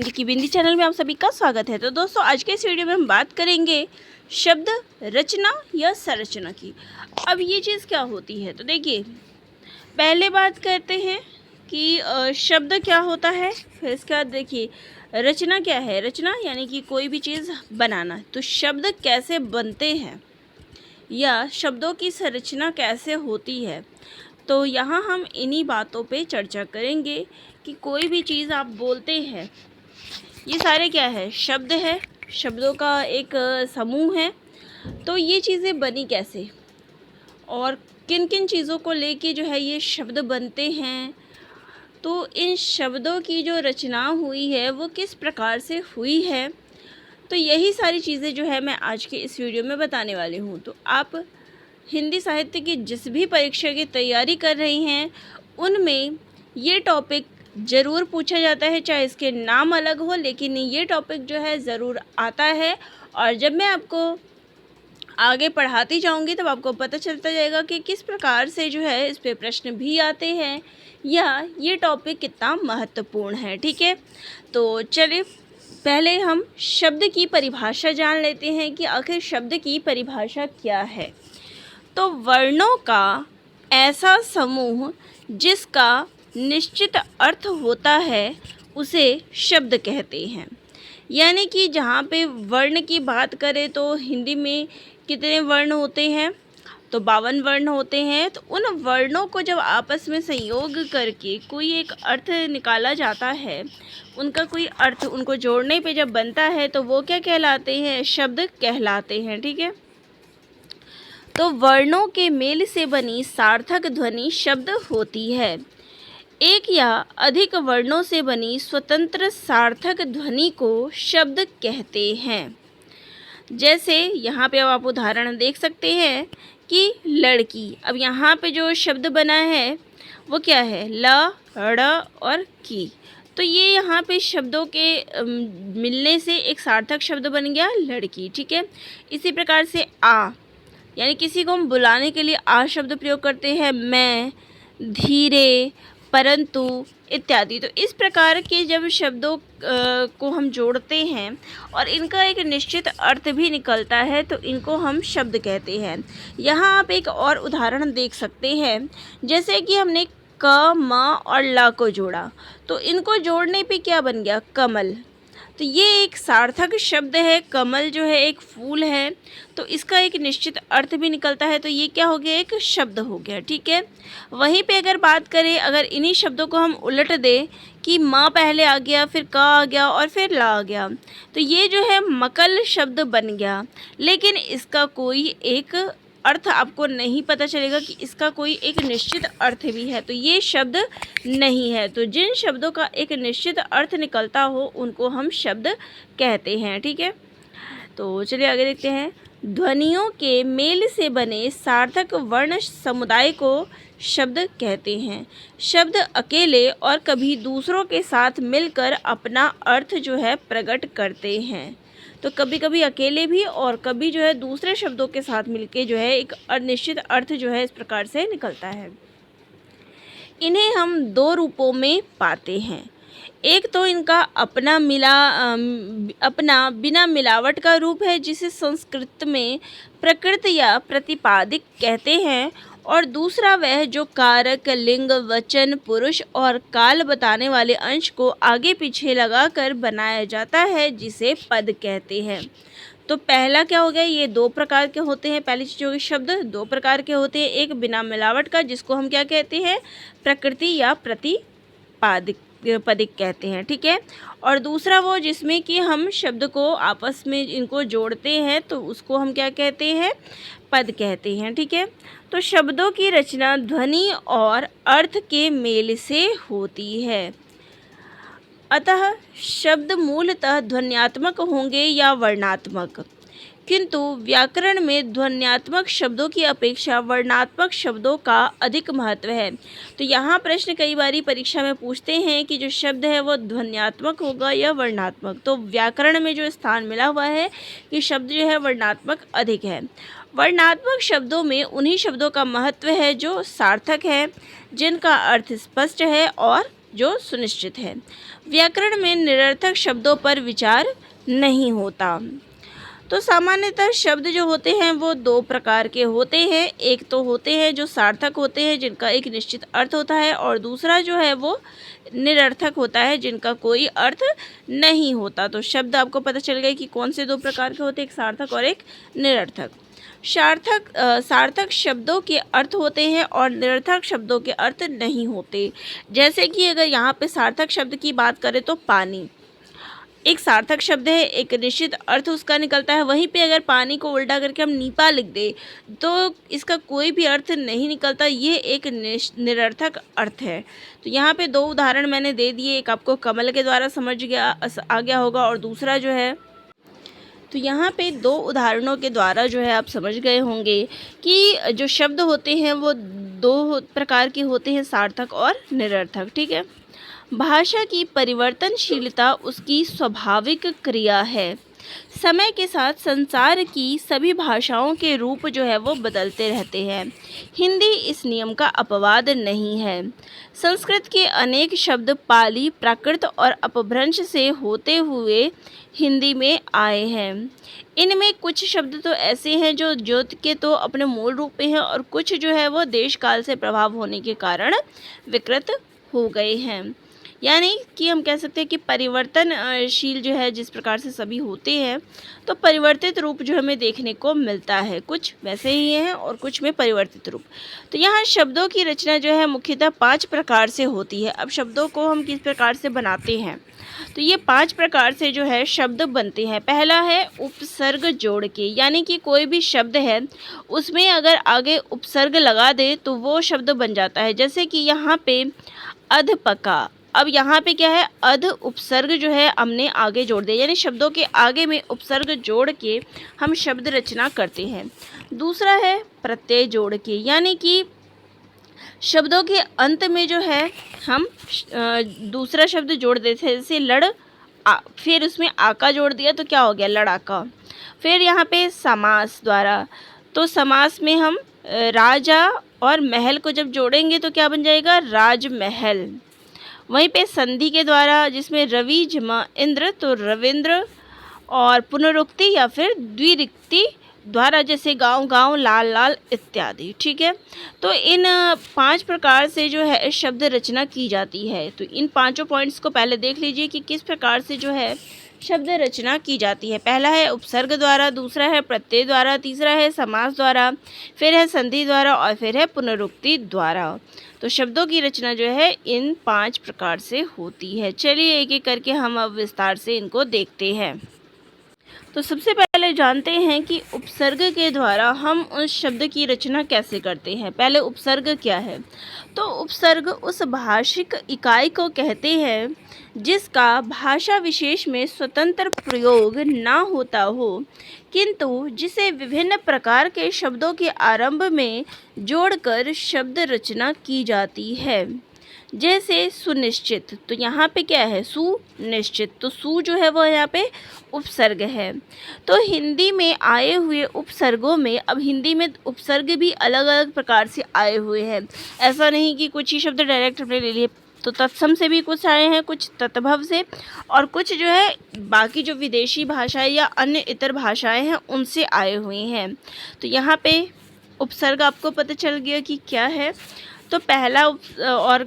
की बिंदी चैनल में आप सभी का स्वागत है। तो दोस्तों, आज के इस वीडियो में हम बात करेंगे शब्द रचना या संरचना की। अब ये चीज़ क्या होती है, तो देखिए, पहले बात करते हैं कि शब्द क्या होता है। फिर इसके बाद देखिए रचना क्या है। रचना यानी कि कोई भी चीज़ बनाना। तो शब्द कैसे बनते हैं या शब्दों की संरचना कैसे होती है, तो यहाँ हम इन्हीं बातों पे चर्चा करेंगे कि कोई भी चीज़ आप बोलते हैं, ये सारे क्या है, शब्द है, शब्दों का एक समूह है। तो ये चीज़ें बनी कैसे और किन किन चीज़ों को लेके जो है ये शब्द बनते हैं, तो इन शब्दों की जो रचना हुई है वो किस प्रकार से हुई है, तो यही सारी चीज़ें जो है मैं आज के इस वीडियो में बताने वाली हूँ। तो आप हिंदी साहित्य की जिस भी परीक्षा की तैयारी कर रही हैं, उनमें ये टॉपिक ज़रूर पूछा जाता है, चाहे इसके नाम अलग हो, लेकिन ये टॉपिक जो है ज़रूर आता है। और जब मैं आपको आगे पढ़ाती जाऊंगी तब आपको पता चलता जाएगा कि किस प्रकार से जो है इस पे प्रश्न भी आते हैं या ये टॉपिक कितना महत्वपूर्ण है। ठीक है, तो चलिए पहले हम शब्द की परिभाषा जान लेते हैं कि आखिर शब्द की परिभाषा क्या है। तो वर्णों का ऐसा समूह जिसका निश्चित अर्थ होता है उसे शब्द कहते हैं। यानी कि जहाँ पे वर्ण की बात करें तो हिंदी में कितने वर्ण होते हैं, तो 52 वर्ण होते हैं। तो उन वर्णों को जब आपस में संयोग करके कोई एक अर्थ निकाला जाता है, उनका कोई अर्थ उनको जोड़ने पे जब बनता है तो वो क्या कहलाते हैं, शब्द कहलाते हैं। ठीक है, तो वर्णों के मेल से बनी सार्थक ध्वनि शब्द होती है। एक या अधिक वर्णों से बनी स्वतंत्र सार्थक ध्वनि को शब्द कहते हैं। जैसे यहाँ पे अब आप उदाहरण देख सकते हैं कि लड़की। अब यहाँ पे जो शब्द बना है वो क्या है, ल, ड़ और की। तो ये यहाँ पे शब्दों के मिलने से एक सार्थक शब्द बन गया लड़की। ठीक है, इसी प्रकार से आ, यानी किसी को हम बुलाने के लिए आ शब्द प्रयोग करते हैं, मैं, धीरे, परंतु इत्यादि। तो इस प्रकार के जब शब्दों को हम जोड़ते हैं और इनका एक निश्चित अर्थ भी निकलता है तो इनको हम शब्द कहते हैं। यहाँ आप एक और उदाहरण देख सकते हैं, जैसे कि हमने क, म और ला को जोड़ा, तो इनको जोड़ने पे क्या बन गया, कमल। तो ये एक सार्थक शब्द है। कमल जो है एक फूल है, तो इसका एक निश्चित अर्थ भी निकलता है, तो ये क्या हो गया, एक शब्द हो गया। ठीक है, वहीं पे अगर बात करें, अगर इन्हीं शब्दों को हम उलट दें कि माँ पहले आ गया, फिर का आ गया और फिर ला आ गया, तो ये जो है मकल शब्द बन गया। लेकिन इसका कोई एक अर्थ आपको नहीं पता चलेगा कि इसका कोई एक निश्चित अर्थ भी है, तो ये शब्द नहीं है। तो जिन शब्दों का एक निश्चित अर्थ निकलता हो उनको हम शब्द कहते हैं। ठीक है, तो चलिए आगे देखते हैं। ध्वनियों के मेल से बने सार्थक वर्ण समुदाय को शब्द कहते हैं। शब्द अकेले और कभी दूसरों के साथ मिलकर अपना अर्थ जो है प्रकट करते हैं। तो कभी कभी अकेले भी और कभी जो है दूसरे शब्दों के साथ मिलके जो है एक अनिश्चित अर्थ जो है इस प्रकार से निकलता है। इन्हें हम दो रूपों में पाते हैं। एक तो इनका अपना बिना मिलावट का रूप है, जिसे संस्कृत में प्रकृत या प्रतिपादिक कहते हैं, और दूसरा वह जो कारक, लिंग, वचन, पुरुष और काल बताने वाले अंश को आगे पीछे लगाकर बनाया जाता है, जिसे पद कहते हैं। तो पहला क्या हो गया, ये दो प्रकार के होते हैं। पहली चीज़ होगी, शब्द दो प्रकार के होते हैं, एक बिना मिलावट का जिसको हम क्या कहते हैं, प्रकृति या प्रतिपादिक पदिक कहते हैं। ठीक है, और दूसरा वो जिसमें कि हम शब्द को आपस में इनको जोड़ते हैं तो उसको हम क्या कहते हैं, पद कहते हैं। ठीक है, तो शब्दों की रचना ध्वनि और अर्थ के मेल से होती है। अतः शब्द मूलतः ध्वन्यात्मक होंगे या वर्णात्मक, किंतु व्याकरण में ध्वन्यात्मक शब्दों की अपेक्षा वर्णात्मक शब्दों का अधिक महत्व है। तो यहाँ प्रश्न कई बारी परीक्षा में पूछते हैं कि जो शब्द है वो ध्वन्यात्मक होगा या वर्णात्मक। तो व्याकरण में जो स्थान मिला हुआ है कि शब्द जो है वर्णात्मक अधिक है। वर्णात्मक शब्दों में उन्हीं शब्दों का महत्व है जो सार्थक है, जिनका अर्थ स्पष्ट है और जो सुनिश्चित है। व्याकरण में निरर्थक शब्दों पर विचार नहीं होता। तो सामान्यतः शब्द जो होते हैं वो दो प्रकार के होते हैं। एक तो होते हैं जो सार्थक होते हैं जिनका एक निश्चित अर्थ होता है, और दूसरा जो है वो निरर्थक होता है जिनका कोई अर्थ नहीं होता। तो शब्द आपको पता चल गया कि कौन से दो प्रकार के होते हैं, एक सार्थक और एक निरर्थक। सार्थक शब्दों के अर्थ होते हैं और निरर्थक शब्दों के अर्थ नहीं होते। जैसे कि अगर यहाँ पे सार्थक शब्द की बात करें तो पानी एक सार्थक शब्द है, एक निश्चित अर्थ उसका निकलता है। वहीं पे अगर पानी को उल्टा करके हम नीपा लिख दे तो इसका कोई भी अर्थ नहीं निकलता, ये एक निरर्थक अर्थ है। तो यहाँ पे दो उदाहरण मैंने दे दिए, एक आपको कमल के द्वारा आ गया होगा, और दूसरा जो है तो यहाँ पे दो उदाहरणों के द्वारा जो है आप समझ गए होंगे कि जो शब्द होते हैं वो दो प्रकार के होते हैं, सार्थक और निरर्थक। ठीक है। भाषा की परिवर्तनशीलता उसकी स्वाभाविक क्रिया है। समय के साथ संसार की सभी भाषाओं के रूप जो है वो बदलते रहते हैं। हिंदी इस नियम का अपवाद नहीं है। संस्कृत के अनेक शब्द पाली, प्राकृत और अपभ्रंश से होते हुए हिंदी में आए हैं। इनमें कुछ शब्द तो ऐसे हैं जो ज्योत के तो अपने मूल रूप में हैं, और कुछ जो है वो देश काल से प्रभाव होने के कारण विकृत हो गए हैं। यानी कि हम कह सकते हैं कि परिवर्तनशील जो है जिस प्रकार से सभी होते हैं, तो परिवर्तित रूप जो हमें देखने को मिलता है, कुछ वैसे ही हैं और कुछ में परिवर्तित रूप। तो यहाँ शब्दों की रचना जो है मुख्यतः 5 प्रकार से होती है। अब शब्दों को हम किस प्रकार से बनाते हैं, तो ये 5 प्रकार से जो है शब्द बनते हैं। पहला है उपसर्ग जोड़ के, यानी कि कोई भी शब्द है उसमें अगर आगे उपसर्ग लगा दे तो वो शब्द बन जाता है। जैसे कि यहाँ पे अधपका, अब यहाँ पे क्या है, अध उपसर्ग जो है हमने आगे जोड़ दिया, यानी शब्दों के आगे में उपसर्ग जोड़ के हम शब्द रचना करते हैं। दूसरा है प्रत्यय जोड़ के, यानी कि शब्दों के अंत में जो है हम दूसरा शब्द जोड़ देते हैं। जैसे फिर उसमें आका जोड़ दिया तो क्या हो गया, लड़ाका। फिर यहाँ पे समास द्वारा, तो समास में हम राजा और महल को जब जोड़ेंगे तो क्या बन जाएगा, राजमहल। वहीं पे संधि के द्वारा, जिसमें रवि जमा इंद्र तो रविंद्र, और पुनरुक्ति या फिर द्विरिक्ति द्वारा, जैसे गांव गांव, लाल लाल इत्यादि। ठीक है। तो इन 5 प्रकार से जो है शब्द रचना की जाती है। तो इन पांचों पॉइंट्स को पहले देख लीजिए कि किस प्रकार से जो है शब्द रचना की जाती है। पहला है उपसर्ग द्वारा, दूसरा है प्रत्यय द्वारा, तीसरा है समास द्वारा, फिर है संधि द्वारा, और फिर है पुनरुक्ति द्वारा। तो शब्दों की रचना जो है इन 5 प्रकार से होती है। चलिए एक एक करके हम अब विस्तार से इनको देखते हैं। तो सबसे पहले जानते हैं कि उपसर्ग के द्वारा हम उस शब्द की रचना कैसे करते हैं। पहले उपसर्ग क्या है, तो उपसर्ग उस भाषिक इकाई को कहते हैं जिसका भाषा विशेष में स्वतंत्र प्रयोग ना होता हो, किंतु जिसे विभिन्न प्रकार के शब्दों के आरंभ में जोड़कर शब्द रचना की जाती है। जैसे सुनिश्चित, तो यहाँ पे क्या है, सुनिश्चित, तो सु जो है वो यहाँ पे उपसर्ग है। तो हिंदी में आए हुए उपसर्गों में, अब हिंदी में उपसर्ग भी अलग अलग प्रकार से आए हुए हैं। ऐसा नहीं कि कुछ ही शब्द डायरेक्ट हमने ले लिए, तो तत्सम से भी कुछ आए हैं, कुछ तत्भव से, और कुछ जो है बाकी जो विदेशी भाषाएं या अन्य इतर भाषाएं हैं उनसे आए हुए हैं। तो यहाँ पे उपसर्ग आपको पता चल गया कि क्या है। तो पहला और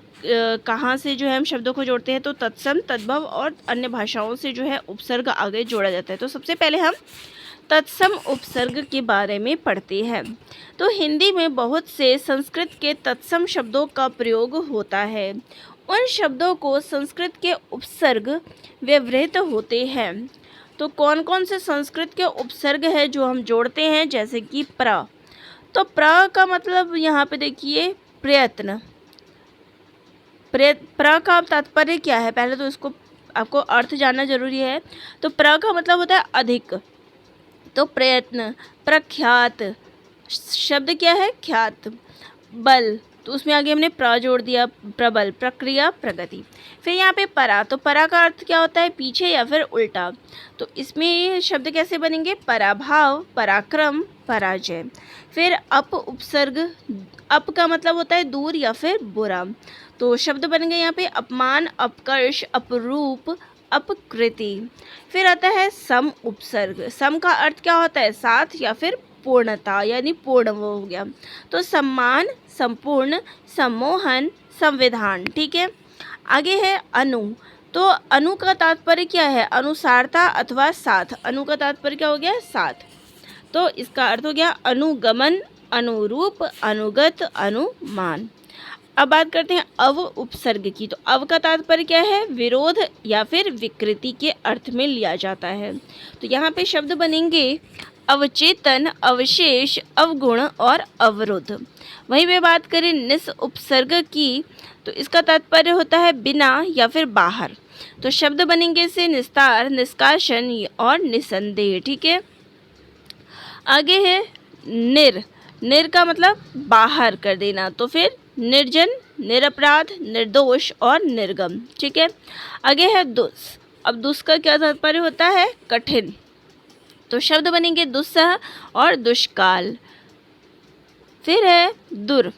कहाँ से जो है हम शब्दों को जोड़ते हैं, तो तत्सम, तद्भव और अन्य भाषाओं से जो है उपसर्ग आगे जोड़ा जाता है। तो सबसे पहले हम तत्सम उपसर्ग के बारे में पढ़ते हैं। तो हिंदी में बहुत से संस्कृत के तत्सम शब्दों का प्रयोग होता है। उन शब्दों को संस्कृत के उपसर्ग व्यवहृत होते हैं। तो कौन कौन से संस्कृत के उपसर्ग है जो हम जोड़ते हैं, जैसे कि प्र, तो प्र का मतलब यहाँ पे देखिए प्रयत्न। प्र का तात्पर्य क्या है, पहले तो इसको आपको अर्थ जानना जरूरी है। तो प्र का मतलब होता है अधिक, तो प्रयत्न। प्रख्यात शब्द क्या है, ख्यात। बल, तो उसमें आगे हमने प्र जोड़ दिया, प्रबल, प्रक्रिया, प्रगति। फिर यहाँ पे परा, तो परा का अर्थ क्या होता है, पीछे या फिर उल्टा। तो इसमें ये शब्द कैसे बनेंगे, पराभाव, पराक्रम, पराजय। फिर अप उपसर्ग, अप का मतलब होता है दूर या फिर बुरा, तो तो शब्द बन गए यहाँ पे अपमान, अपकर्ष, अपरूप, अपकृति। फिर आता है सम उपसर्ग। सम का अर्थ क्या होता है? साथ या फिर पूर्णता, यानी पूर्ण वो हो गया। तो सम्मान, संपूर्ण, सम्मोहन, संविधान। ठीक है। आगे है अनु। तो अनु का तात्पर्य क्या है? अनुसारता अथवा साथ। अनु का तात्पर्य क्या हो गया? साथ। तो इसका अर्थ हो गया अनुगमन, अनुरूप, अनुगत, अनुमान। अब बात करते हैं अव उपसर्ग की। तो अव का तात्पर्य क्या है? विरोध या फिर विकृति के अर्थ में लिया जाता है। तो यहाँ पे शब्द बनेंगे अवचेतन, अवशेष, अवगुण और अवरुद्ध। वहीं पे बात करें निस उपसर्ग की, तो इसका तात्पर्य होता है बिना या फिर बाहर। तो शब्द बनेंगे से निस्तार, निष्कासन और निसंदेह। ठीक है। आगे है निर। निर का मतलब बाहर कर देना। तो फिर निर्जन, निरपराध, निर्दोष और निर्गम। ठीक है। आगे है दुस। अब दुस का क्या तात्पर्य होता है? कठिन। तो शब्द बनेंगे दुस्सह और दुष्काल। फिर है दुर।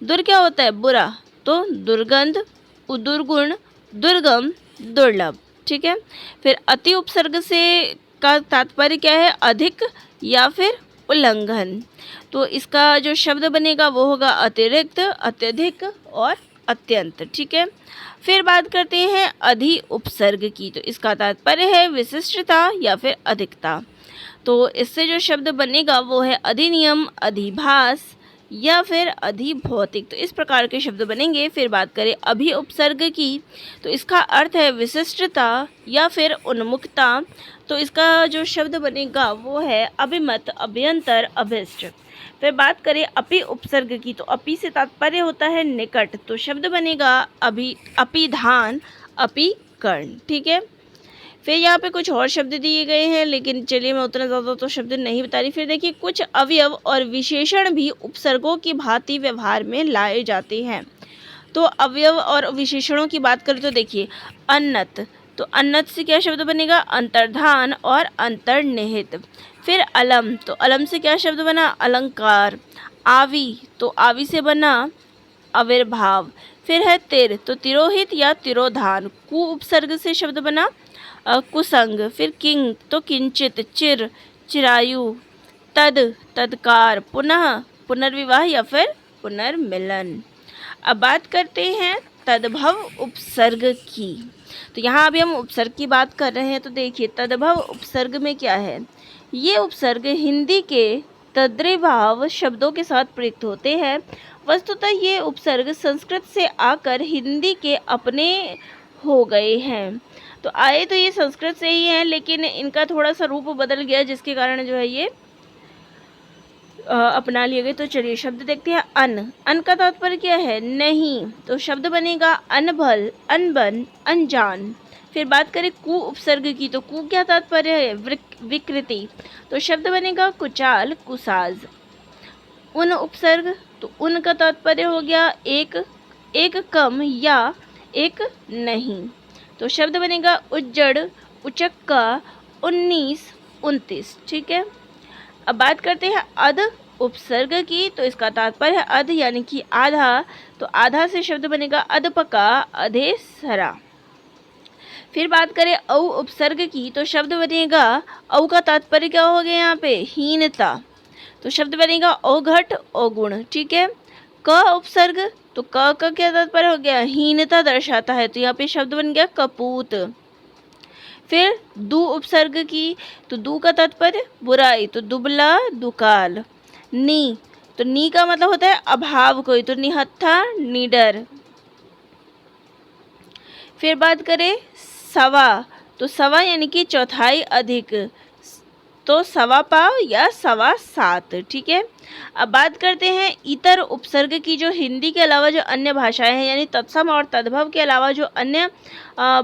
दुर क्या होता है? बुरा। तो दुर्गंध, दुर्गुण, दुर्गम, दुर्लभ। ठीक है। फिर अति उपसर्ग से का तात्पर्य क्या है? अधिक या फिर उल्लंघन। तो इसका जो शब्द बनेगा वो होगा अतिरिक्त, अत्यधिक और अत्यंत। ठीक है। फिर बात करते हैं अधि उपसर्ग की। तो इसका तात्पर्य है विशिष्टता या फिर अधिकता। तो इससे जो शब्द बनेगा वो है अधिनियम, अधिभास या फिर अधिभौतिक। तो इस प्रकार के शब्द बनेंगे। फिर बात करें अभि उपसर्ग की, तो इसका अर्थ है विशिष्टता या फिर उन्मुखता। तो इसका जो शब्द बनेगा वो है अभिमत, अभ्यंतर, अभिष्ट। फिर बात करें अपि उपसर्ग की, तो अपि से तात्पर्य होता है निकट। तो शब्द बनेगा अपिधान, अपिकर्ण। ठीक है। फिर यहाँ पे कुछ और शब्द दिए गए हैं, लेकिन चलिए मैं उतना ज़्यादा तो शब्द नहीं बता रही। फिर देखिए कुछ अवयव और विशेषण भी उपसर्गों की भांति व्यवहार में लाए जाते हैं। तो अवयव और विशेषणों की बात करें तो देखिए अन्नत। तो अन्नत से क्या शब्द बनेगा? अंतर्धान और अंतर्निहित। फिर अलम। तो अलम से क्या शब्द बना? अलंकार। आवी। तो आवी से बना आविर्भाव। फिर है तिर। तो तिरोहित या तिरोधान। कु उपसर्ग से शब्द बना कुसंग। फिर किंग। तो किंचित। चिर, चिरायु। तद, तत्कार। पुनः, पुनर्विवाह या फिर पुनर्मिलन। अब बात करते हैं तद्भव उपसर्ग की। तो यहाँ अभी हम उपसर्ग की बात कर रहे हैं। तो देखिए तद्भव उपसर्ग में क्या है? ये उपसर्ग हिंदी के तद्विभाव शब्दों के साथ प्रयुक्त होते हैं। वस्तुतः ये उपसर्ग संस्कृत से आकर हिंदी के अपने हो गए हैं। तो आए तो ये संस्कृत से ही हैं, लेकिन इनका थोड़ा सा रूप बदल गया, जिसके कारण जो है ये अपना लिए गए। तो चलिए शब्द देखते हैं अन। अन का तात्पर्य क्या है? नहीं। तो शब्द बनेगा अनभल, अनबन, अनजान। फिर बात करें कु उपसर्ग की, तो कु क्या तात्पर्य है? विकृति। तो शब्द बनेगा कुचाल, कुसाज। उन उपसर्ग। तो उन का तात्पर्य हो गया एक, एक कम या एक नहीं। तो शब्द बनेगा उज्जड़, उचक्का, 19, 29। ठीक है। अब बात करते हैं अध उपसर्ग की। तो इसका तात्पर्य है अध यानी कि आधा। तो आधा से शब्द बनेगा अधपका, अधेसरा। फिर बात करें औ उपसर्ग की, तो शब्द बनेगा औ का तात्पर्य क्या हो गया यहाँ पे? हीनता। तो शब्द बनेगा औघट, औगुण। ठीक है। क उपसर्ग। तो क का क्या तात्पर्य हो गया? हीनता दर्शाता है। तो यहाँ पे शब्द बन गया कपूत। फिर दु उपसर्ग की, तो दु का तात्पर्य बुराई। तो दुबला, दुकाल। नी। तो नी का मतलब होता है अभाव कोई। तो निहत्था, निडर। फिर बात करें सवा। तो सवा यानी कि चौथाई, अधिक। तो सवा पाव या सवा सात। ठीक है। अब बात करते हैं इतर उपसर्ग की। जो हिंदी के अलावा जो अन्य भाषाएं हैं, यानी तत्सम और तद्भव के अलावा जो अन्य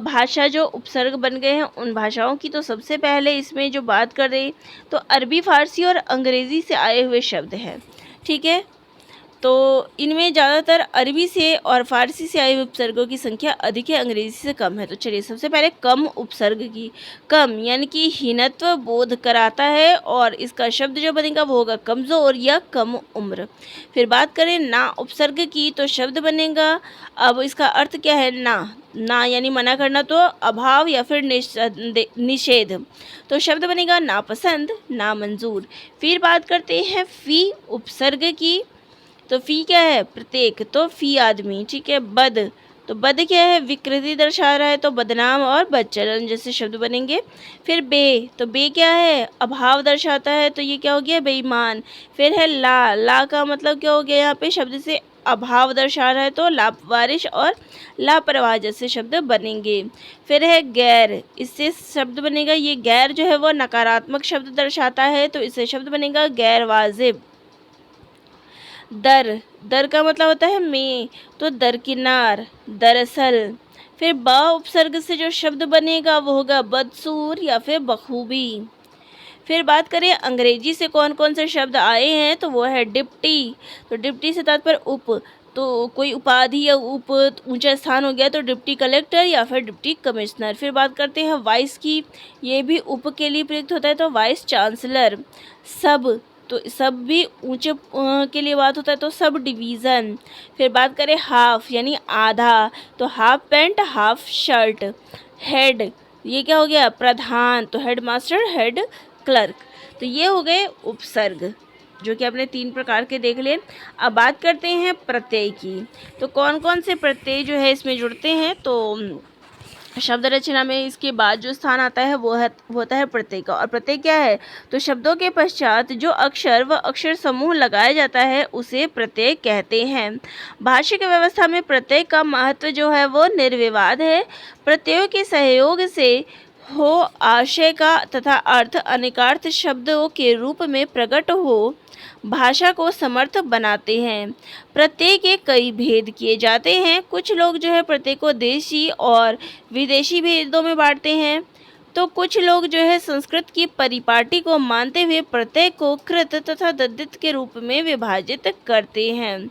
भाषा जो उपसर्ग बन गए हैं उन भाषाओं की। तो सबसे पहले इसमें जो बात कर रही, तो अरबी, फारसी और अंग्रेज़ी से आए हुए शब्द हैं। ठीक है। तो इनमें ज़्यादातर अरबी से और फारसी से आए उपसर्गों की संख्या अधिक है, अंग्रेजी से कम है। तो चलिए सबसे पहले कम उपसर्ग की, कम यानी कि हीनत्व बोध कराता है और इसका शब्द जो बनेगा वो होगा कमज़ोर या कम उम्र। फिर बात करें ना उपसर्ग की तो शब्द बनेगा, अब इसका अर्थ क्या है, ना यानी मना करना, तो अभाव या फिर निषेध, तो शब्द बनेगा नापसंद, नामंजूर। फिर बात करते हैं फी उपसर्ग की, तो फ़ी क्या है, प्रत्येक, तो फ़ी आदमी, ठीक है। बद, तो बद क्या है, विकृति दर्शा रहा है, तो बदनाम और बदचलन जैसे शब्द बनेंगे। फिर बे, तो बे क्या है, अभाव दर्शाता है, तो ये क्या हो गया, बेईमान। फिर है ला का मतलब क्या हो गया, यहाँ पे शब्द से अभाव दर्शा रहा है, तो लावारिश और लापरवाह जैसे शब्द बनेंगे। फिर है गैर, इससे शब्द बनेगा, ये गैर जो है वो नकारात्मक शब्द दर्शाता है, तो इससे शब्द बनेगा गैर वाजिब। दर का मतलब होता है में, तो दरकिनार, दरअसल। फिर ब उपसर्ग से जो शब्द बनेगा वो होगा बदसूर या फिर बखूबी। फिर बात करें अंग्रेजी से कौन कौन से शब्द आए हैं, तो वो है डिप्टी, तो डिप्टी से तात्पर्य उप, तो कोई उपाधि या उप ऊंचा स्थान हो गया, तो डिप्टी कलेक्टर या फिर डिप्टी कमिश्नर। फिर बात करते हैं वाइस की, ये भी उप के लिए प्रयुक्त होता है, तो वाइस चांसलर। सब, तो सब भी ऊंचे के लिए बात होता है, तो सब डिवीज़न। फिर बात करें हाफ यानी आधा, तो half pant half shirt. Head, ये क्या हो गया, प्रधान, तो हेड मास्टर हेड क्लर्क। तो ये हो गए उपसर्ग जो कि आपने 3 प्रकार के देख लिए। अब बात करते हैं प्रत्यय की, तो कौन कौन से प्रत्यय जो है इसमें जुड़ते हैं। तो शब्द रचना में इसके बाद जो स्थान आता है वो होता है प्रत्यय का। और प्रत्यय क्या है, तो शब्दों के पश्चात जो अक्षर व अक्षर समूह लगाया जाता है उसे प्रत्यय कहते हैं। भाषा की व्यवस्था में प्रत्यय का महत्व जो है वो निर्विवाद है। प्रत्ययों के सहयोग से हो आशय का तथा अर्थ अनेकार्थ शब्दों के रूप में प्रकट हो भाषा को समर्थ बनाते हैं। प्रत्यय के कई भेद किए जाते हैं। कुछ लोग जो है प्रत्यय को देशी और विदेशी भेदों में बांटते हैं, तो कुछ लोग जो है संस्कृत की परिपाटी को मानते हुए प्रत्यय को कृत तथा दद्धित के रूप में विभाजित करते हैं।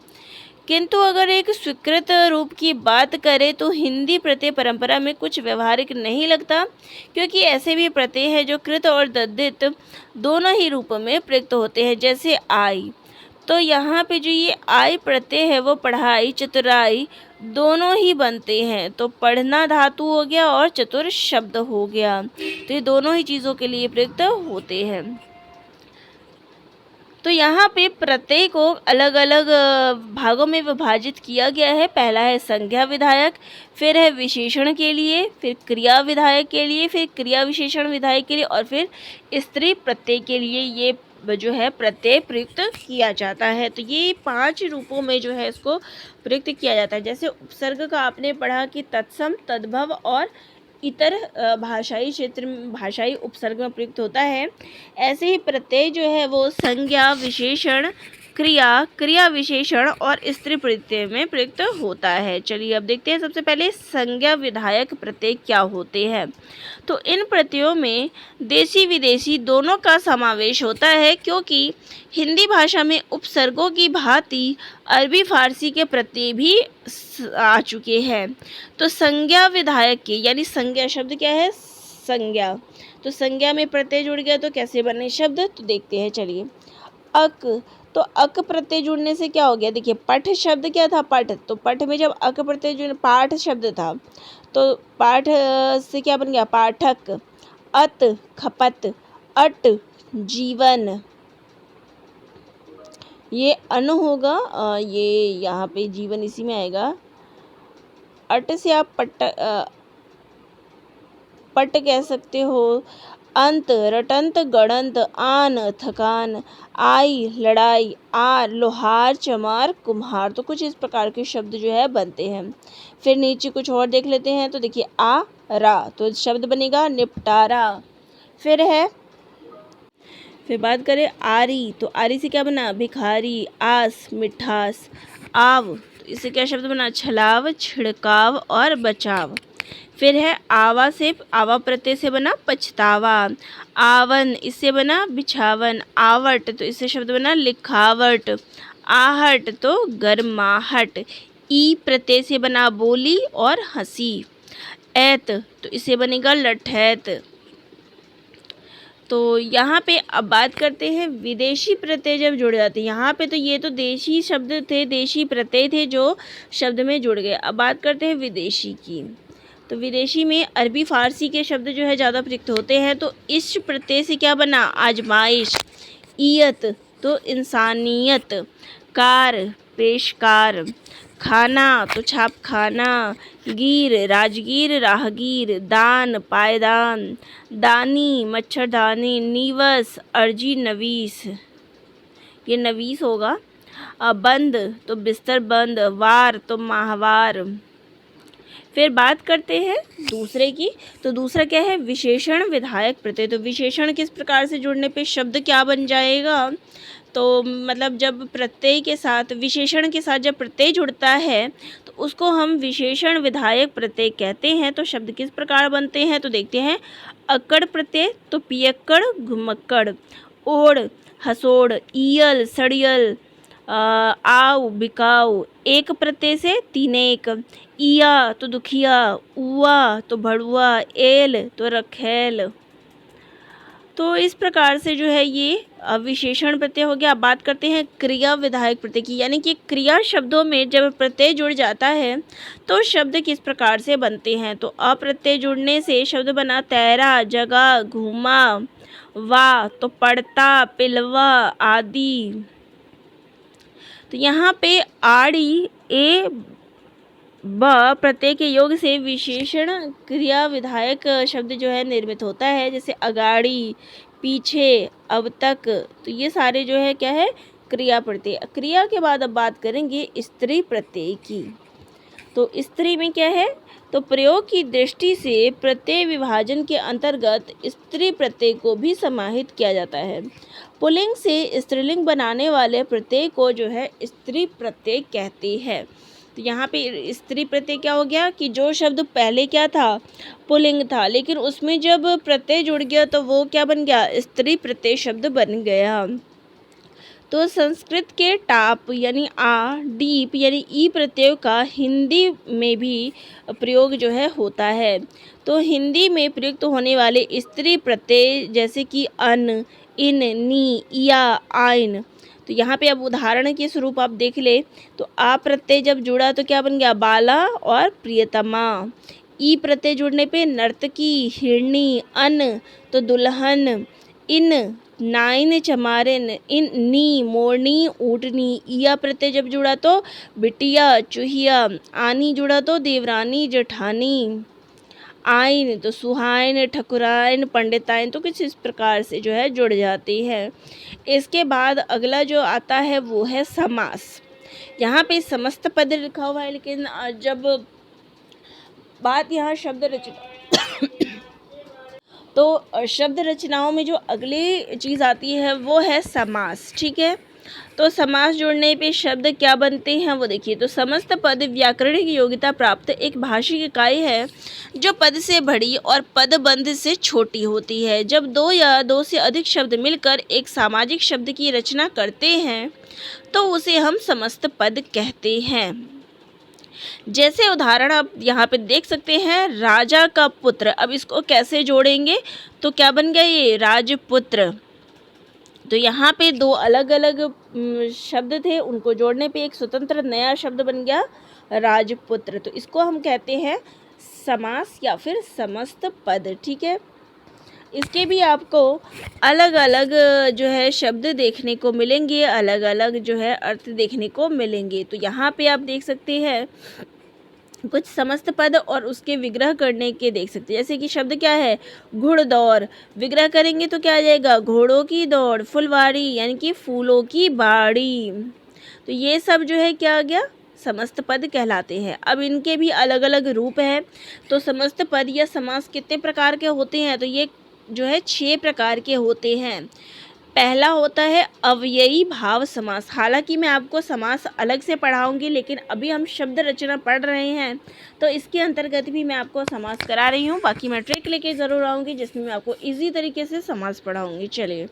किंतु अगर एक स्वीकृत रूप की बात करें तो हिंदी प्रत्यय परंपरा में कुछ व्यवहारिक नहीं लगता, क्योंकि ऐसे भी प्रत्यय हैं जो कृत और दद्धित दोनों ही रूप में प्रयुक्त होते हैं, जैसे आई। तो यहाँ पे जो ये आई प्रत्यय है वो पढ़ाई चतुराई दोनों ही बनते हैं, तो पढ़ना धातु हो गया और चतुर शब्द हो गया, तो ये दोनों ही चीज़ों के लिए प्रयुक्त होते हैं। तो यहाँ पे प्रत्यय को अलग अलग भागों में विभाजित किया गया है। पहला है संज्ञा विधायक, फिर है विशेषण के लिए, फिर क्रिया विधायक के लिए, फिर क्रिया विशेषण विधायक के लिए, और फिर स्त्री प्रत्यय के लिए ये जो है प्रत्यय प्रयुक्त किया जाता है। तो ये 5 रूपों में जो है इसको प्रयुक्त किया जाता है। जैसे उपसर्ग का आपने पढ़ा कि तत्सम, तद्भव और इतर भाषाई क्षेत्र में भाषाई उपसर्ग में प्रयुक्त होता है, ऐसे ही प्रत्यय जो है वो संज्ञा विशेषण क्रिया विशेषण और स्त्री प्रत्यय में प्रयुक्त होता है। चलिए अब देखते हैं सबसे पहले संज्ञा विधायक प्रत्यय क्या होते हैं। तो इन प्रत्ययों में देशी विदेशी दोनों का समावेश होता है, क्योंकि हिंदी भाषा में उपसर्गों की भांति अरबी फारसी के प्रत्यय भी आ चुके हैं। तो संज्ञा विधायक के यानी संज्ञा शब्द क्या है, संज्ञा, तो संज्ञा में प्रत्यय जुड़ गया तो कैसे बने शब्द, तो देखते हैं। चलिए अक, तो अक प्रत्यय जुड़ने से क्या हो गया, देखिए पठ शब्द क्या था, पठ, तो पठ में जब अक प्रत्यय जुड़ पाठ शब्द था, तो पाठ से क्या बन गया पाठक। अत खपत, अट जीवन, ये अन होगा, ये यहाँ पे जीवन इसी में आएगा। अट से आप पट कह सकते हो। अंत रटंत गणंत, आन थकान, आई लड़ाई, आर लोहार चमार कुम्हार, तो कुछ इस प्रकार के शब्द जो है बनते हैं। फिर नीचे कुछ और देख लेते हैं, तो देखिए आ रा, तो शब्द बनेगा निपटारा। फिर बात करें आरी, तो आरी से क्या बना भिखारी, आस मिठास, आव, तो इससे क्या शब्द बना छलाव छिड़काव और बचाव। फिर है आवा, से आवा प्रत्यय से बना पछतावा, आवन इससे बना बिछावन, आवट, तो इससे शब्द बना लिखावट, आहट तो गर्माहट, ई प्रत्यय से बना बोली और हंसी। ऐत तो इसे बनेगा लठैत। तो यहाँ पे अब बात करते हैं विदेशी प्रत्यय जब जुड़ जाते हैं। यहाँ पे तो ये तो देशी शब्द थे, देशी प्रत्यय थे जो शब्द में जुड़ गए। अब बात करते हैं विदेशी की। तो विदेशी में अरबी फारसी के शब्द जो है ज़्यादा प्रयुक्त होते हैं। तो इस प्रत्यय से क्या बना, आजमाइश। ईयत तो इंसानियत, कार पेशकार, खाना तो छाप खाना, गीर राजगीर राहगीर, दान पायदान, दानी मच्छरदानी, नीवस अर्जी नवीस, ये नवीस होगा। बंद तो बिस्तर बंद, वार तो माहवार। फिर बात करते हैं दूसरे की। तो दूसरा क्या है, विशेषण विधायक प्रत्यय। तो विशेषण किस प्रकार से जुड़ने पे शब्द क्या बन जाएगा, तो मतलब जब प्रत्यय के साथ, विशेषण के साथ जब प्रत्यय जुड़ता है तो उसको हम विशेषण विधायक प्रत्यय कहते हैं। तो शब्द किस प्रकार बनते हैं, तो देखते हैं। अक्कड़ प्रत्यय तो पियक्कड़ घुमक्कड़, ओढ़ हसोड़, ईयल सड़ियल, आव बिकाऊ। एक प्रत्यय से तीनेक, इया तो दुखिया, उआ तो भड़ुआ, एल तो रखेल। तो इस प्रकार से जो है ये विशेषण प्रत्यय हो गया। अब बात करते हैं क्रिया विधायक प्रत्यय की, यानी कि क्रिया शब्दों में जब प्रत्यय जुड़ जाता है तो शब्द किस प्रकार से बनते हैं। तो अप्रत्यय जुड़ने से शब्द बना तैरा, जगा, घूमा, वा तो पढ़ता, पिलवा आदि। तो यहाँ पे आड़ी ए ब प्रत्यय के योग से विशेषण क्रिया विधायक शब्द जो है निर्मित होता है, जैसे अगाड़ी, पीछे, अब तक। तो ये सारे जो है क्या है, क्रिया प्रत्यय। क्रिया के बाद अब बात करेंगे स्त्री प्रत्यय की। तो स्त्री में क्या है, तो प्रयोग की दृष्टि से प्रत्यय विभाजन के अंतर्गत स्त्री प्रत्यय को भी समाहित किया जाता है। पुल्लिंग से स्त्रीलिंग बनाने वाले प्रत्यय को जो है स्त्री प्रत्यय कहते हैं। तो यहाँ पे स्त्री प्रत्यय क्या हो गया कि जो शब्द पहले क्या था, पुल्लिंग था, लेकिन उसमें जब प्रत्यय जुड़ गया तो वो क्या बन गया, स्त्री प्रत्यय शब्द बन गया। तो संस्कृत के टाप यानी आ, डीप यानी ई प्रत्यय का हिंदी में भी प्रयोग जो है होता है। तो हिंदी में प्रयुक्त होने वाले स्त्री प्रत्यय जैसे कि अन, इन, नी, या, आइन। तो यहाँ पे अब उदाहरण के स्वरूप आप देख ले। तो आ प्रत्यय जब जुड़ा तो क्या बन गया, बाला और प्रियतमा। ई प्रत्यय जुड़ने पे नर्तकी, हिरणी, अन तो दुल्हन, इन नाइन चमारिन, इन नी मोरनी ऊँटनी। इया प्रत्यय जब जुड़ा तो बिटिया चूहिया, आनी जुड़ा तो देवरानी जेठानी, आइन तो सुहाइन ठकुराइन पंडिताइन। तो कुछ इस प्रकार से जो है जुड़ जाती है। इसके बाद अगला जो आता है वो है समास। यहाँ पे समस्त पद लिखा हुआ है, लेकिन जब बात यहाँ शब्द रचना तो शब्द रचनाओं में जो अगली चीज़ आती है वो है समास। ठीक है, तो समास जुड़ने पे शब्द क्या बनते हैं वो देखिए। तो समस्त पद व्याकरणिक योग्यता प्राप्त एक भाषिक इकाई है जो पद से बड़ी और पदबंध से छोटी होती है। जब दो या दो से अधिक शब्द मिलकर एक सामाजिक शब्द की रचना करते हैं तो उसे हम समस्त पद कहते हैं। जैसे उदाहरण आप यहाँ पे देख सकते हैं, राजा का पुत्र। अब इसको कैसे जोड़ेंगे, तो क्या बन गया ये, राजपुत्र। तो यहाँ पे दो अलग अलग शब्द थे, उनको जोड़ने पे एक स्वतंत्र नया शब्द बन गया राजपुत्र। तो इसको हम कहते हैं समास या फिर समस्त पद। ठीक है, इसके भी आपको अलग अलग जो है शब्द देखने को मिलेंगे, अलग अलग जो है अर्थ देखने को मिलेंगे। तो यहाँ पे आप देख सकते हैं कुछ समस्त पद और उसके विग्रह करने के देख सकते हैं। जैसे कि शब्द क्या है, घुड़दौड़। विग्रह करेंगे तो क्या आ जाएगा, घोड़ों की दौड़। फुलवाड़ी यानी कि फूलों की बाड़ी। तो ये सब जो है क्या आ गया, समस्त पद कहलाते हैं। अब इनके भी अलग अलग रूप हैं। तो समस्त पद या समास कितने प्रकार के होते हैं, तो ये जो है 6 प्रकार के होते हैं। पहला होता है अव्ययी भाव समास। हालांकि मैं आपको समास अलग से पढ़ाऊंगी, लेकिन अभी हम शब्द रचना पढ़ रहे हैं तो इसके अंतर्गत भी मैं आपको समास करा रही हूँ। बाकी मैं ट्रिक लेके ज़रूर आऊँगी जिसमें मैं आपको इजी तरीके से समास पढ़ाऊँगी। चलिए,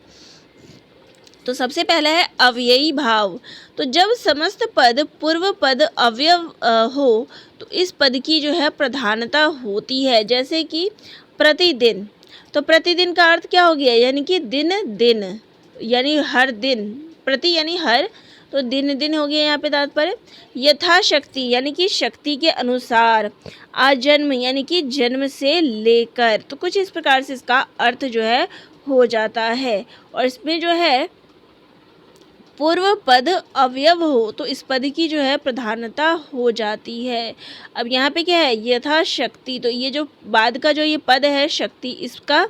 तो सबसे पहला है अव्ययी भाव। तो जब समस्त पद पूर्व पद अव्यव हो तो इस पद की जो है प्रधानता होती है। जैसे कि प्रतिदिन, तो प्रतिदिन का अर्थ क्या हो गया, यानी कि दिन दिन, यानी हर दिन, प्रति यानी हर, तो दिन दिन हो गया यहाँ पे तात्पर्य। यथाशक्ति यानी कि शक्ति के अनुसार। आजन्म यानी कि जन्म से लेकर। तो कुछ इस प्रकार से इसका अर्थ जो है हो जाता है। और इसमें जो है पूर्व पद अवयव हो तो इस पद की जो है प्रधानता हो जाती है। अब यहाँ पे क्या है, यथाशक्ति, तो ये जो बाद का जो ये पद है शक्ति, इसका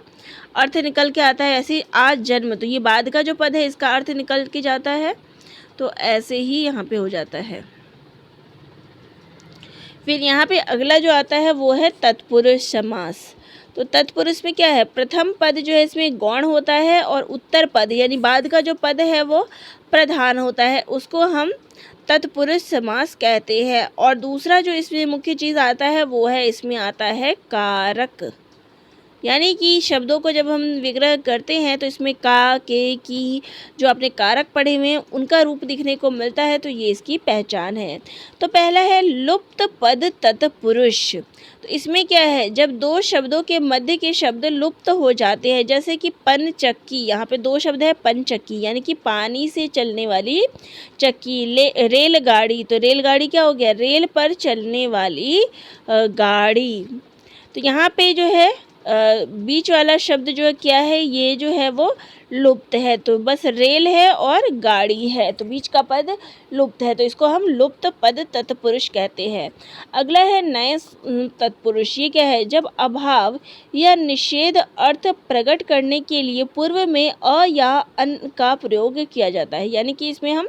अर्थ निकल के आता है ऐसे आज जन्म, तो ये बाद का जो पद है इसका अर्थ निकल के जाता है, तो ऐसे ही यहाँ पे हो जाता है। फिर यहाँ पे अगला जो आता है वो है तत्पुरुष समास। तो तत्पुरुष में क्या है, प्रथम पद जो है इसमें गौण होता है और उत्तर पद यानी बाद का जो पद है वो प्रधान होता है, उसको हम तत्पुरुष समास कहते हैं। और दूसरा जो इसमें मुख्य चीज़ आता है वो है, इसमें आता है कारक, यानी कि शब्दों को जब हम विग्रह करते हैं तो इसमें का, के, की जो आपने कारक पढ़े हुए हैं उनका रूप दिखने को मिलता है, तो ये इसकी पहचान है। तो पहला है लुप्त पद तत्पुरुष। तो इसमें क्या है, जब दो शब्दों के मध्य के शब्द लुप्त हो जाते हैं, जैसे कि पनचक्की, यहाँ पे दो शब्द है पनचक्की यानी कि पानी से चलने वाली चक्की, रेलगाड़ी, तो रेलगाड़ी क्या हो गया, रेल पर चलने वाली गाड़ी। तो यहाँ पे जो है बीच वाला शब्द जो है क्या है, ये जो है वो लुप्त है, तो बस रेल है और गाड़ी है, तो बीच का पद लुप्त है, तो इसको हम लुप्त पद तत्पुरुष कहते हैं। अगला है नए तत्पुरुष। ये क्या है, जब अभाव या निषेध अर्थ प्रकट करने के लिए पूर्व में अ या अन का प्रयोग किया जाता है, यानी कि इसमें हम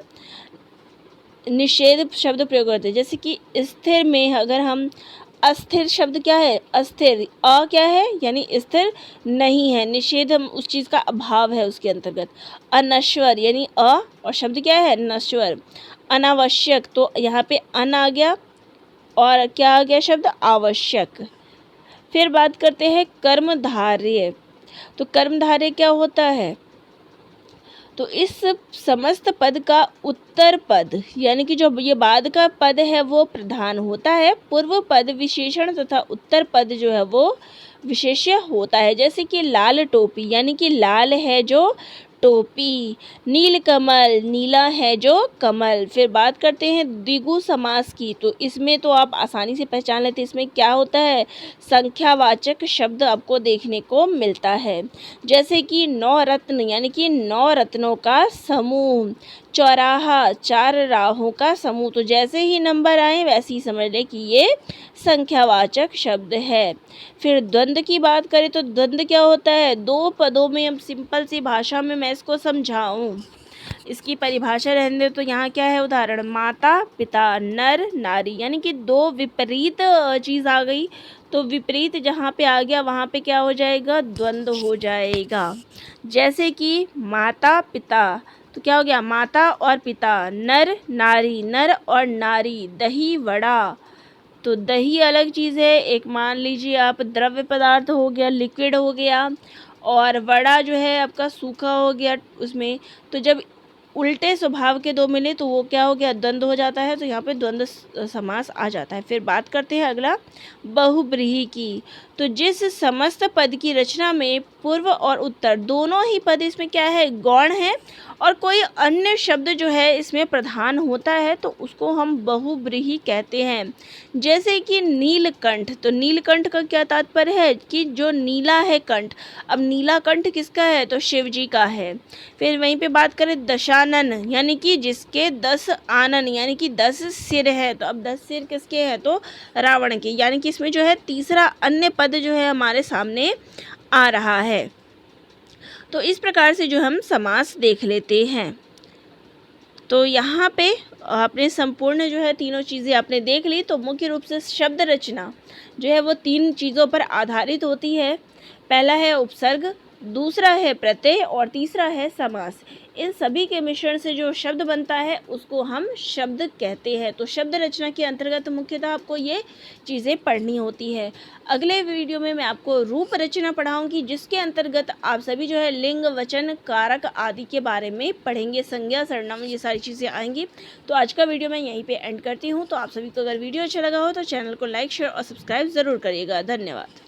निषेध शब्द प्रयोग करते हैं। जैसे कि स्थिर में अगर हम अस्थिर शब्द क्या है, अस्थिर, अ क्या है यानी स्थिर नहीं है, निषेध हम उस चीज़ का अभाव है उसके अंतर्गत। अनश्वर यानी अ और शब्द क्या है नश्वर। अनावश्यक, तो यहाँ पे अन आ गया और क्या आ गया शब्द आवश्यक। फिर बात करते हैं कर्मधारय। तो कर्मधारय क्या होता है, तो इस समस्त पद का उत्तर पद यानी कि जो ये बाद का पद है वो प्रधान होता है, पूर्व पद विशेषण तथा उत्तर पद जो है वो विशेष्य होता है। जैसे कि लाल टोपी यानी कि लाल है जो टोपी, नील कमल, नीला है जो कमल। फिर बात करते हैं द्विगु समास की। तो इसमें तो आप आसानी से पहचान लेते हैं, इसमें क्या होता है, संख्यावाचक शब्द आपको देखने को मिलता है। जैसे कि नौ रत्न यानी कि 9 रत्नों का समूह, चौराहा 4 राहों का समूह। तो जैसे ही नंबर आए वैसे ही समझ लें कि ये संख्यावाचक शब्द है। फिर द्वंद्व की बात करें तो द्वंद्व क्या होता है, दो पदों में, हम सिंपल सी भाषा में मैं इसको समझाऊं, इसकी परिभाषा रहने दे तो यहाँ क्या है, उदाहरण माता पिता, नर नारी, यानी कि दो विपरीत चीज़ आ गई, तो विपरीत जहाँ पे आ गया वहाँ पे क्या हो जाएगा, द्वंद्व हो जाएगा। जैसे कि माता पिता, तो क्या हो गया, माता और पिता, नर नारी, नर और नारी, दही वड़ा, तो दही अलग चीज़ है, एक मान लीजिए आप द्रव्य पदार्थ हो गया, लिक्विड हो गया, और वड़ा जो है आपका सूखा हो गया उसमें। तो जब उल्टे स्वभाव के दो मिले तो वो क्या हो गया, द्वंद्व हो जाता है, तो यहाँ पे द्वंद्व समास आ जाता है। फिर बात करते हैं अगला बहुब्रीहि की। तो जिस समस्त पद की रचना में पूर्व और उत्तर दोनों ही पद इसमें क्या है, गौण है, और कोई अन्य शब्द जो है इसमें प्रधान होता है, तो उसको हम बहुब्रीहि कहते हैं। जैसे कि नीलकंठ, तो नीलकंठ का क्या तात्पर्य है कि जो नीला है कंठ। अब नीला कंठ किसका है, तो शिव जी का है। फिर वहीं पे बात करें दशानन यानी कि जिसके 10 आनन यानी कि 10 सिर है। तो अब 10 सिर किसके हैं, तो रावण के, यानी कि इसमें जो है तीसरा अन्य पद जो है हमारे सामने आ रहा है। तो इस प्रकार से जो हम समास देख लेते हैं। तो यहाँ पे आपने संपूर्ण जो है तीनों चीज़ें आपने देख ली। तो मुख्य रूप से शब्द रचना जो है वो 3 चीज़ों पर आधारित होती है। पहला है उपसर्ग, दूसरा है प्रत्यय और तीसरा है समास। इन सभी के मिश्रण से जो शब्द बनता है उसको हम शब्द कहते हैं। तो शब्द रचना के अंतर्गत मुख्यतः आपको ये चीज़ें पढ़नी होती है। अगले वीडियो में मैं आपको रूप रचना पढ़ाऊंगी, जिसके अंतर्गत आप सभी जो है लिंग, वचन, कारक आदि के बारे में पढ़ेंगे। संज्ञा, सर्वनाम, ये सारी चीज़ें आएंगी। तो आज का वीडियो मैं यहीं पे एंड करती हूँ। तो आप सभी को अगर वीडियो अच्छा लगा हो तो चैनल को लाइक, शेयर और सब्सक्राइब ज़रूर करिएगा। धन्यवाद।